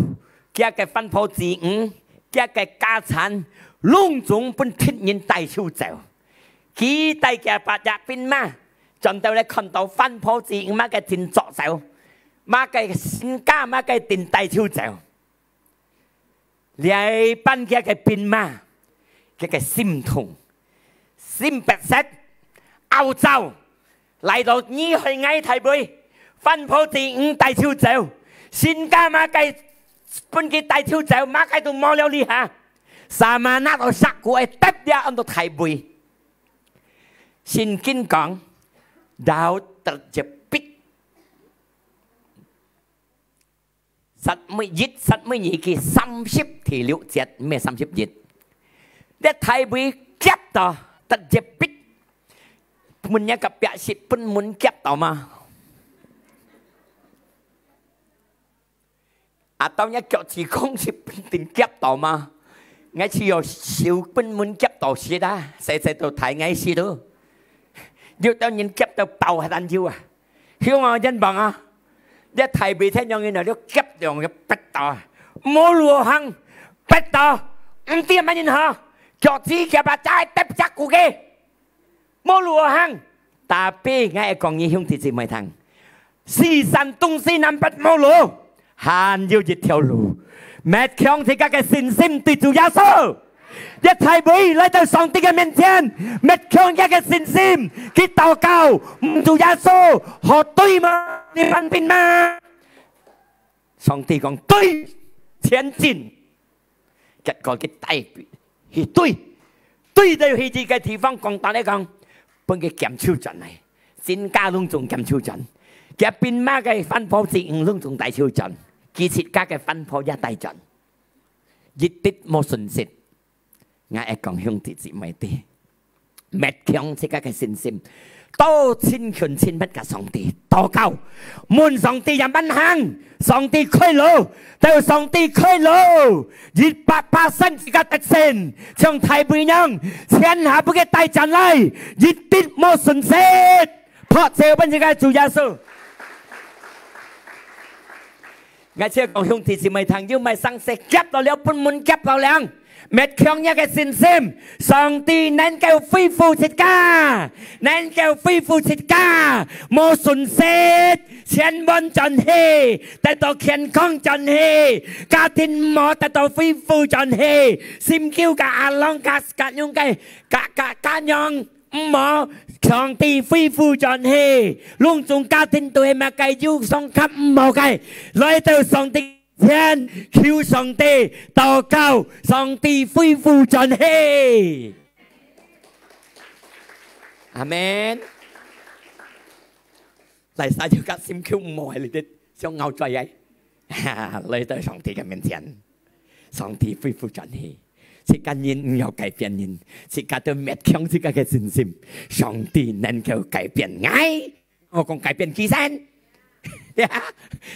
[SPEAKER 3] 嘅個分佈資源，嘅個家產，隆重本天然帶出走，幾大嘅八隻兵馬，轉到你看到分佈資源乜嘅戰作手。mà cái sinh ca mà cái tình tay chiêu chèo lại ban kia cái pin mà cái sim thùng sim bẹt xét áo trâu lại到你去嗌睇背分鋪第5大chiêu chèo sinh ca mà cái ban kia大chiêu chèo mà cái tụ冇了你哈sa mà nát ở sắc của ai tết ra anh tụ thấy背xin kinh講đạo tự chụp Sát mới nhị kỳ 30 thì liệu chết mẹ 30 dịch để thay vì kép tỏ tật dẹp bích mình nhớ gặp bẻ xịt phân muốn kép tỏ mà tao nhớ kiểu chỉ không xịt tình kép tỏ mà ngay chỉ có xíu phân muốn kép tỏ xịt đó sẽ tao thấy ngay xịt đó dù tao nhìn kép tao bầu hay ăn chưa hiểu mà dân bằng à để thầy bị thế nhau như nào nó kép đường cái bách tỏ mỗi lùa hăng bắt đầu tiêm mà nhìn hả cho chỉ kia bà trai tép chắc của kia mô lùa hăng ta bê ngay còn như hông thì gì mày thằng si san tung si nằm bắt mô lùa hàn yêu dịch theo lùa mẹ khéo thì các cái xin sim từ chủ giáo số nhất thay bấy lấy từ song tinh cái miền thiên mẹ khéo các cái xin sim khi tàu cao chủ giáo số họ tuy mà đi văn pin mà song tinh còn tuy thiên chinh cái còn cái tay thì tuy đây thì chỉ cái地方講大嚟講，本嘅檢超準嚟，先加攏仲檢超準，嘅變媽嘅分鋪節五攏仲大超準，其實家嘅分鋪一大準，一啲冇信息，我係講兄弟姊妹啲，滅強自家嘅信心。多千拳千不及上帝，多高門上帝人奔行，上帝開路，到上帝開路，100%自家特性，將太平洋天下不嘅大戰嚟，一啲冇損失，破謝本自家主耶穌。我只講兄弟姊妹聽，要咪生食夾到了半門夾到兩。滅強一嘅信心，上帝能夠恢復一家，能夠恢復一家，冇損失，千萬盡喜，得到健康盡喜，家庭冇得到恢復盡喜，心叫嘅阿朗格用嘅家用冇上帝恢復盡喜，隆重家庭對乜嘅要送給冇嘅，來到上帝。天求上帝禱告，上帝恢復盡喜。阿門。嚟晒條家心求唔係你哋想拗嘴嘅，嚟到上帝嘅面前，上帝恢復盡喜。這個人唔要改變人，這個都滅強這個嘅信心，上帝能夠改變愛，我講改變其身。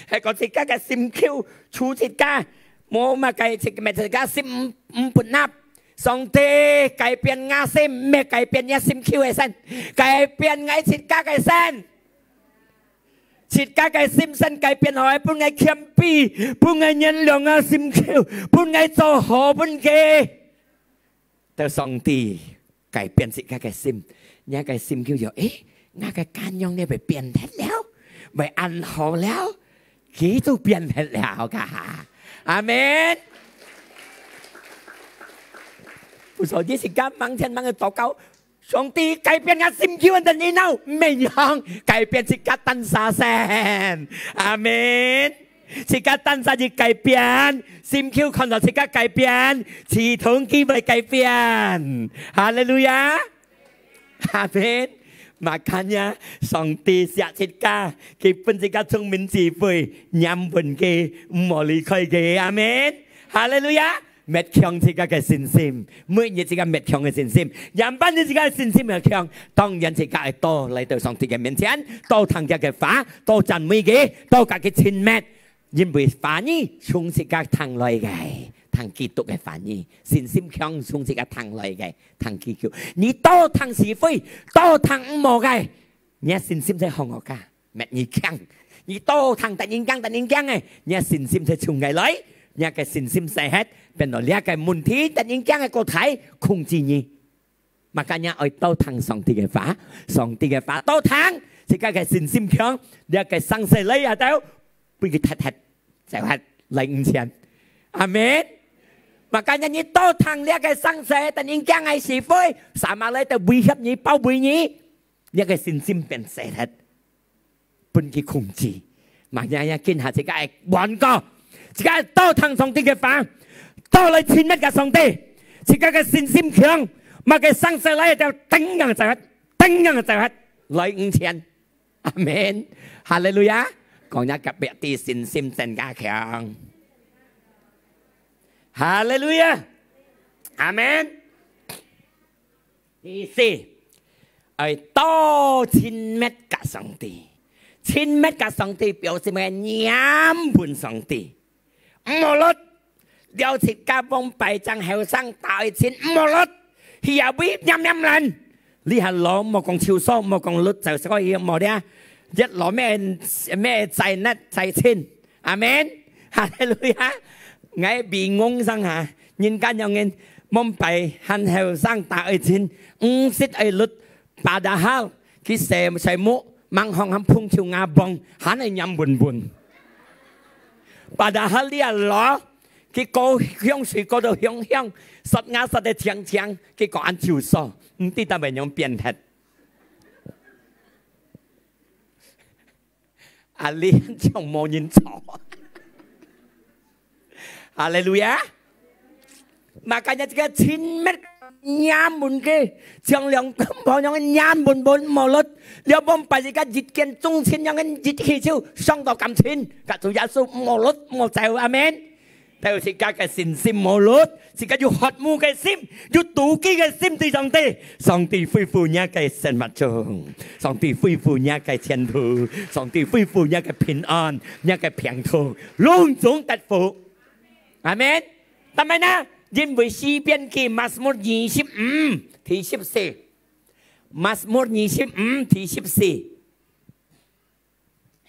[SPEAKER 3] 係個自家嘅心橋，處自家冇乜計，自家心唔本納。上帝改變我心，咩改變我心橋嘅身，改變我自家嘅身，自家嘅心身改變後，本我謙卑，本我原諒我心橋，本我做好本嘅。到上帝改變自家嘅心，你嘅心橋就我嘅肝陽呢被變咗了。ไม่อันหอแล้วกี่ตัวเปลี่ยนไปแล้วค่ะอาเมนผู้สอนที่สิกามังเทียนมังต่อเก้าสองตีไก่เปลี่ยนงานซิมคิวอันนี้เน่าไม่ยองไก่เปลี่ยนสิกาตันซาแซนอาเมนสิกาตันซาจิไก่เปลี่ยนซิมคิวคนต่อสิกาไก่เปลี่ยนชีทงกี้ไปไก่เปลี่ยนฮาเลลูยาอาเมนMakanya Songti siap cika Kipun cika chung min chi pui Nhằm bùn kì Mò lý khơi kì Amen Hallelujah Mệt khiong cika cái xin sim Mỗi nhị cika mệt khiong cái xin sim Nhằm ban nhị cika xin sim mệt khiong Tông nhân cika ai tô Lấy từ Songti cái miễn chán Tô thằng cái phá Tô chân mùi kì Tô cả cái chín mét Nhưng bởi phá nhí Chung cika thằng lời gài thằng kỳ tục cái phản nhi xin sim khiong xuống chỉ cả thằng lời cái thằng kỳ kiểu nhị to thằng sĩ phi to thằng mò cái nhẹ xin sim sẽ hong cả mẹ nhị khiang nhị to thằng tại nhìn căng này nhẹ xin sim sẽ chung cái lấy nhẹ cái xin sim sẽ hết bên đó lia cái môn thí tại nhìn căng cái cô thấy không chi nhỉ mà cả nhà ở to thằng song tì cái phá to thằng chỉ cái xin sim khiong lia cái sang sẽ lấy à tao bị cái thật sẽ hết lấy tiền Amen Makanya nyi to thằng lia cái sang xe ta nhìn chăng ai xì phơi sao mà lấy ta bùi hấp nyi bao bùi nyi lia cái xin sim bên xe thật bên cái khủng chi mà nhà kinh hạ chỉ cái bọn co chỉ cái to thằng song ti cái phá to lấy chín mét cái song ti chỉ cái xin sim khiang mà cái sang xe lấy ta đánh ngang chạy hết lấy tiền Amen Hallelujah còn nhà cặp bẹ ti xin sim sen ga khiang Hallelujah Amen Thì gì Ở to 9 mét cả song ti 9 mét cả song ti biểu示咩nhắm buồn song ti một lốt điều thịt ca bông bài chẳng heo sang tạo chín một lốt thì à biết nhắm lần lý hà lỗ một con chiều sâu một con lốt sẽ có ý một đĩa rất lỗ mẹ chạy nát chạy chín Amen Hallelujah ngay bị ngông sang hả 人間有人蒙蔽很後生大愛錢，50愛率padahal佢射木盲行很碰條牙棒，很係飲悶悶。padahal呢一攞佢高香水嗰度香香，實牙實係長長，佢個眼照數，唔知得咪樣變態。阿你仲冇人錯。Haleluya. Makanya jika cinmet nyamun ke jangan yang kembang yang nyamun bon mulut dia bom pasti kan jitken tung chin yang jit hijau sang tàu cầm chin cả tụi gia su mulut một chào amen theo si các cái xin sim mulut si các du hot mu cái sim du tụ cái sim thì song ti phi phu nha cái sen mặt trông song ti phi phu nha cái thiên thu song ti phi phu nha cái bình an nha cái平thu luôn chúng tật phụ amen ทำไมนะยินวิชีเปลี่ยนกี่มัสมุด20ที่14มัสมุด20ที่14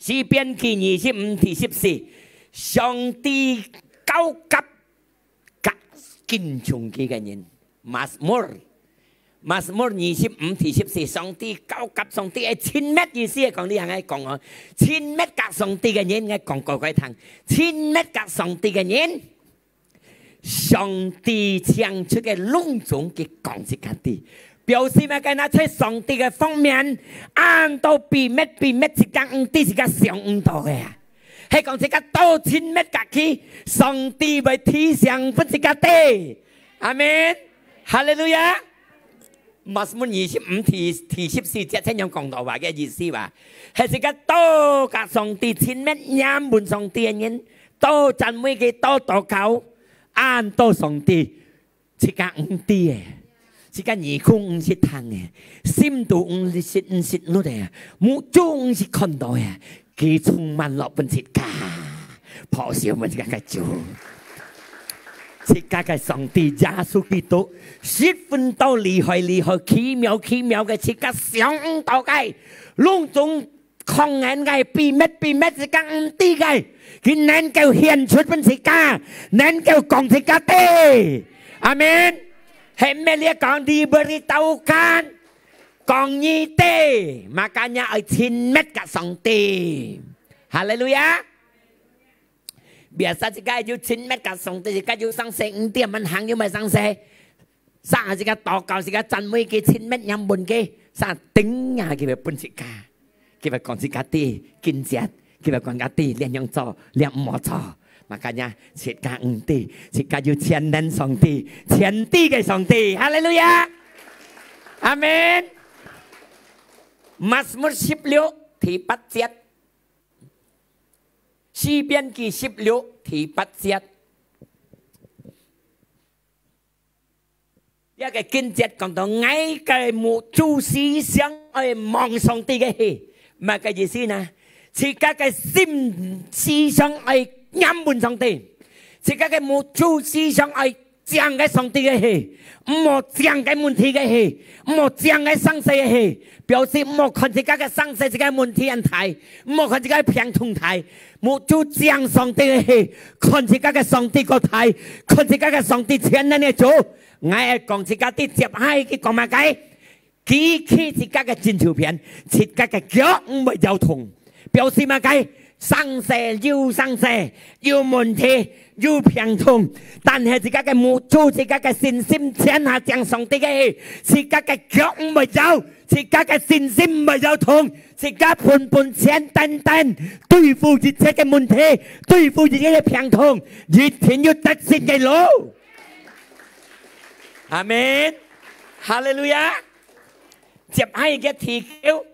[SPEAKER 3] ชีเปลี่ยนกี่20ที่14上帝高級กะกินชงกี่กันยินมัสมุด25ที่14上帝高級上帝係千乜意思講呢樣嘅講我千乜格上帝嘅人嘅講過鬼聽千乜格上帝嘅人上帝唱出嘅隆重嘅講是家啲，表示咩嘅？那在上帝嘅方面，按到比乜是講啲是個上唔到嘅，係講是個多千乜格去，上帝為提上不是個啲，阿門，哈利路亞。馬斯門25ที่14節聽用講道話嘅意思話，係是個多個上帝千乜廿滿上帝嘅人，多讚美嘅多禱告。按到上帝，是個五啲嘅，是個耳孔五是聽嘅，心度五是攞嘅，目睭五是看到嘅，佢充滿落本切家，破少咪係個做，切家嘅上帝耶穌基督，十分到厲害，奇妙嘅切家上到嘅，隆重抗眼嘅，秘密是個五啲嘅。佢能夠獻出本事家，能夠講事家啲，阿門。係咩嘢講diberitahukan，講義啲，makanya ay cinmet ka sangti，haleluya。biasa jika you cinmet ka sangti，jika you sang se五點蚊行，you咪sang se，sang下jika禱告jika讚美嘅cinmet yang bun嘅，sang頂下佢嘅本事家，佢嘅講事家啲，見節。kita kongkati lian yang co lian mo co makanya cika enti cika yu cian dan songti cian ti ke songti haleluya amen Mazmur 16ที่8節詩篇記16ที่8節一個經節講到愛嘅目珠思想愛望上帝嘅戲乜嘅意思呢自家嘅心思想係啱滿上帝，自家嘅目珠思想係正嘅上帝嘅戲，唔好正嘅問題嘅戲，唔好正嘅生死嘅戲，表示唔好看自家嘅生死自家問題人睇，唔好看自家嘅平痛睇，目珠正上帝嘅戲，看自家嘅上帝個睇，看自家嘅上帝全能嘅做，我係講自家啲接閪嘅講乜計，佢自家嘅戰條片，自家嘅腳唔會有痛。表示乜計？生死要問題要平痛，但係自家嘅目珠、自家嘅信心請下正上帝嘅，自家嘅腳唔係有，自家嘅信心唔係有痛，自家盤錢等對付一切嘅問題，對付一切嘅平痛，一天要得勝嘅路。阿門，哈利路亞。接下嘅提叫。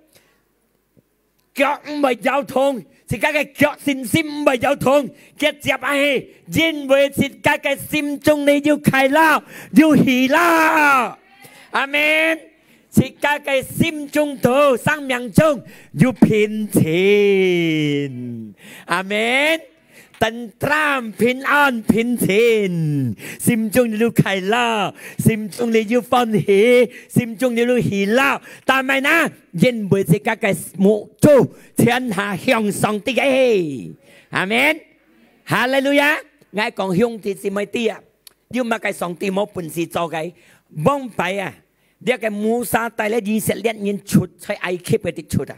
[SPEAKER 3] 腳唔係有痛，自家嘅腳信心唔係有痛，嘅接係因為自家嘅心中你要快樂，要喜樂，阿門。自家嘅心中度生命中要平靜，阿門。tentram 平安平靜，心中你要快樂，心中你要歡喜，心中你要喜樂。但係呢，因為自家嘅目珠天下向上帝嘅，阿門，哈利路亞。我講兄弟姊妹啲啊，要乜嘅上帝冇本事做嘅，幫弊啊！呢個摩沙帶咧以色列人出喺埃及嘅啲出啊，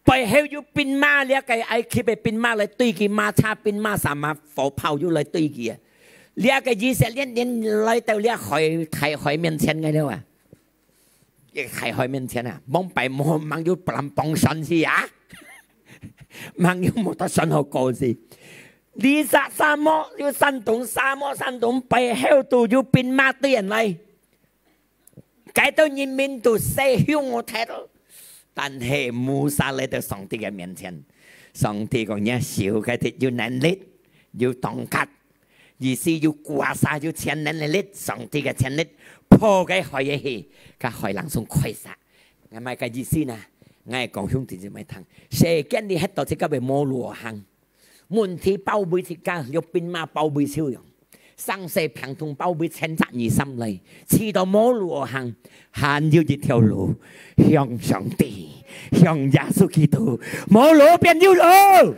[SPEAKER 3] 背後要變馬呢個埃及嘅變馬嚟對佢馬叉變馬三馬火炮要嚟對佢啊！呢個以色列人嚟到呢海面前嘅了啊！海面前啊，幫弊冇mang要幫神事啊！mang要冇得信好過事。你殺沙漠要山洞背後都要變馬對人嚟，解到人民都死響我睇到。但係摩沙嚟到上帝嘅面前，上帝講嘢少嘅啲要能力，要當格，意思要掛晒要千能力，上帝嘅千力破嘅海嘅氣，個海浪送潰殺，係咪個意思呢？我係講兄弟姊妹聽，世間你喺度即刻被摩羅行。問題包圍之間，要變馬包圍笑容，生死平同包圍千責二心嚟，直到冇路行，行要一條路向上帝，向耶穌基督，冇路變要路，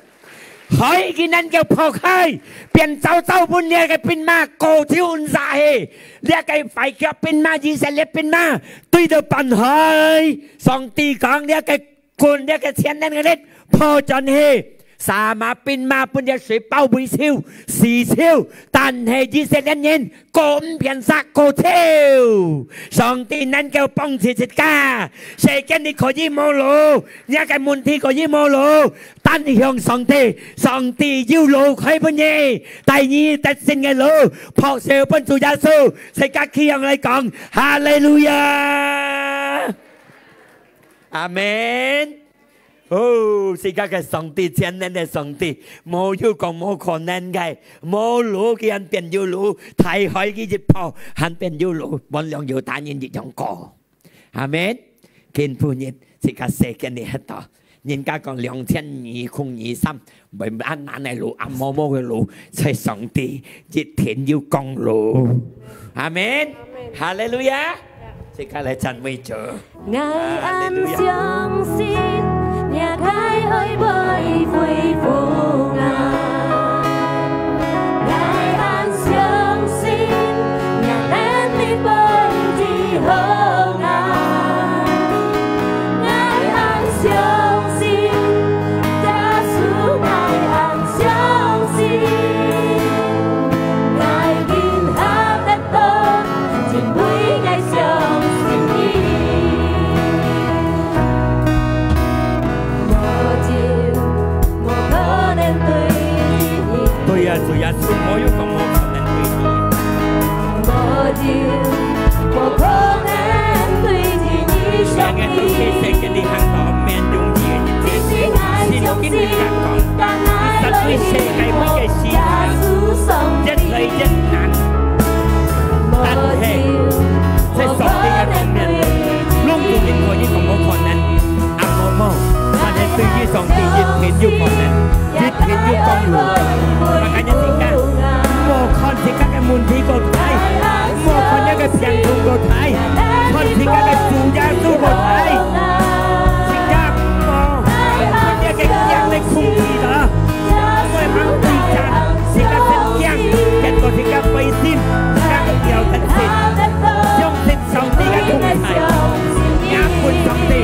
[SPEAKER 3] 海嘅人叫破開，變走半夜嘅變馬高挑晒氣，呢個快腳變馬以色列變馬對到笨海，上帝講呢個冠呢個千年嘅力破盡氣。沙馬變馬半隻水包圍超時超，但係以色列人咁變殺過超，上帝能夠幫助自家，世間你可以冇路，一個問題可以冇路，單向上帝，上帝要路開半夜，第二特性嘅路，撲上奔主耶穌，世界企向嚟講，哈利路亞，阿門。哦，世界嘅上帝，千年嘅上帝，冇要講冇可能嘅，冇路嘅人變要路，大海嘅熱泡，人變要路，溫良要打人熱用過，係咪？見半日，世界世界你喺度，人家講2023，唔係啱啱嘅路，啱摸摸嘅路，係上帝熱天要降路，係咪？哈利路亞，世界嚟讚美主，哈利路亞。nhà khai hơi bơi vui phù ngài an sương xin nhà em đi bơi đi hơ ngài an sương xin ta xuống ngài an sương xin ngàikin hát đất tơ chừng quý ngài sương xin đi tôi à tôi à tôi mỗi lúc còn một phần nên tùy gì một phần nên tùy gì như sao nghe tôi kể sẽ cái đi hàng đỏ men dùng gì như thế xin cái đi hàng còn tất nhiên sẽ cái mấy cái gì rất lấy rất nặng tan hệ sẽ sống đi cái phần nên luôn dùng những người như còn một phần nên ăn một món mà nên tùy như sống đi dịch hiện như phần nên dịch hiện như con người makanya tinggal mohon jika kemun di kotai mohonnya ke siang tu kotai mohon jika ke suja tu kotai jika mohonnya ke siang le khung di đó mọi mang tùy chán jika setiang dan kau jika paisin các điều thật xin trong xin sống đi các khung thai nhà pun sống đi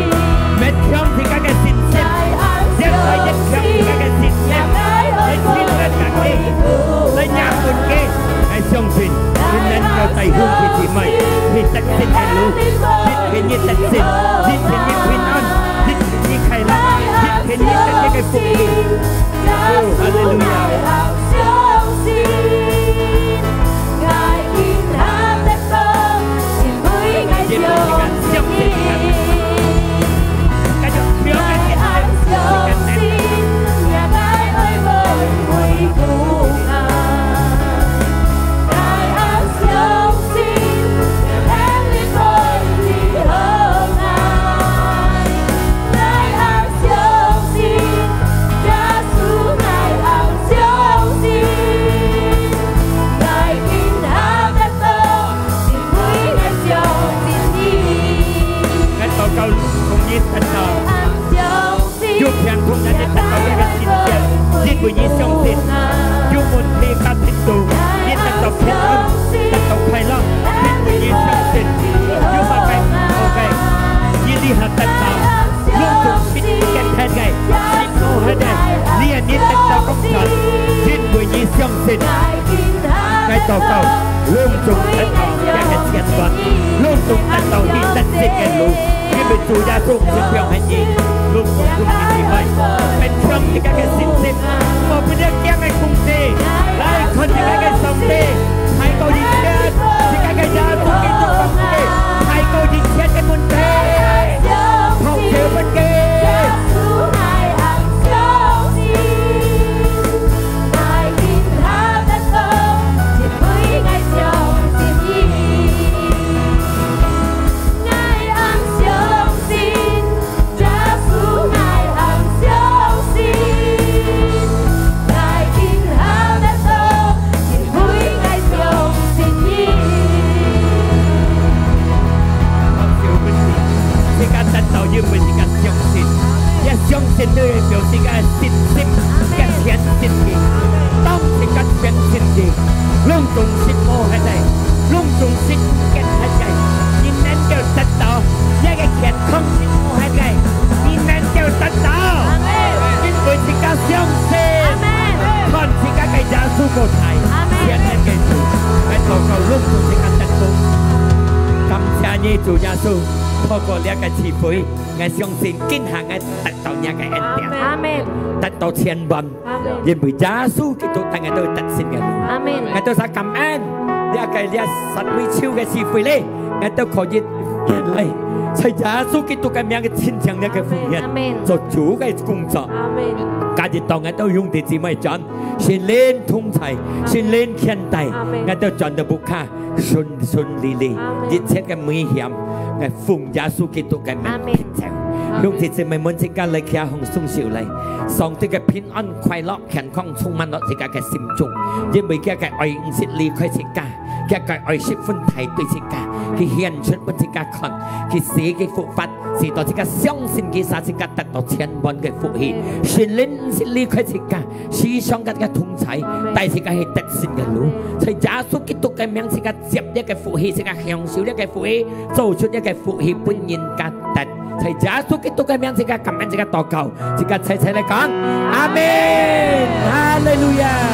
[SPEAKER 3] mệt trong thì các cái xin giết phải giết trong thì các cái xin xin lên các đi lấy nhà quân kê ai xong xin nên cho tay hương thì chỉ mày thì tận xin cái lũ thì như tận xin thì như khuyên ơn thì như khai lắm thì như tận như cái phục vụ oh hallelujah Hãy subscribe cho kênh Ghiền Mì Gõ để không bỏ lỡ những video hấp dẫn. xin ngài祷告luôn dùng tất cả các thiện vật luôn dùng tất cả đi tất xin ngài luôn khi mình chủ gia dùng sự biểu hành gì luôn dùng gì vậyเป็นช่วงที่การสิ้นสิ้นบอกไปเรื่องแก้งคุ้มดีหลายคนที่การสมดีไทยก็ยิงเชิดที่การยาทุกกิจทุกคนดีไทยก็ยิงเชิดกันบนเตะห้องเสือบนเกยืมไปที่การยงสินอย่ายงสินด้วยเดี๋ยวที่การสินสิมการเขียนสินดีต้องที่การเขียนสินดีลุ่งตรงสินโมให้ได้ลุ่งตรงสินแก่ให้ได้ยินนั้นเกี่ยวตัดต่อแยกเขียนท่องสินโมให้ได้ยินนั้นเกี่ยวตัดต่อยินไปที่การยงสินก่อนที่การยาสู้โกไทยเขียนให้ได้ถูกให้เราลุ่งตรงที่การตัดต่อกำชาณีจูยาสู้พอก็เรียกกันชีพยไง相信กินหางไงตัดต่อเนี่ยไงเอ็นเดียตัดต่อเชียนบอลยินบุญยาสู้กิตุตั้งไงโดยตัดสินกันไงตัวสักกำแอนเรียกกันเรียกสัตว์วิชิวกันชีพยเลยไงตัวขอยินเห็นเลยใช่ยาสู้กิตุกันเมียกันชินจังเนี่ยกันฟุ้งเห็นจดจูกันกุ้งจ่อการจิตต่อไงตัวยุ่งติดจีไม่จอนชินเล่นทุ่งไทยชินเล่นเขียนไตไงตัวจอนเดบุค่าชุนลีลียิดเช็ดกันมือเหี่ยมไงฝุ่งยาสูกิตุกันมันพิจารลุงที่จะไม่เหมือนสิการเลยแค่ห้องสุ่งสิวเลยสองที่แกพินอันควายล็อกแขนข้องสุ่งมันล็อกสิการแกซิมจุงยิ่งไปแกอ้อยอินสิลีค่อยสิกาแกอ้อยชิฟฟุนไทยตุยสิกาที่เฮียนชุดบนสิกาคอนที่สีกี่ฟุฟัดสีต่อสิกาช่องสินกีสาสิกาตัดต่อเชียนบอลแกฟุฮีชินลินสิลีค่อยสิกาชีช่องกันแกทุ่งใช้ไตสิกาให้ตัดสินกันรู้ใช้ยาสูกิตุกันเมียงสิกาเจ็บเนี่ยแกฟุฮีสิกาเฮียงสิวเนี่ยแกฟุฮีโจชุดเนี่ยแกฟุฮีปุ่นยินกัดตัดใช้ยาสูกิตุกันเมียงสิกากำมันสิกาต่อเก่าสิกาใช้เลยกันอาเมนฮาเลลูยา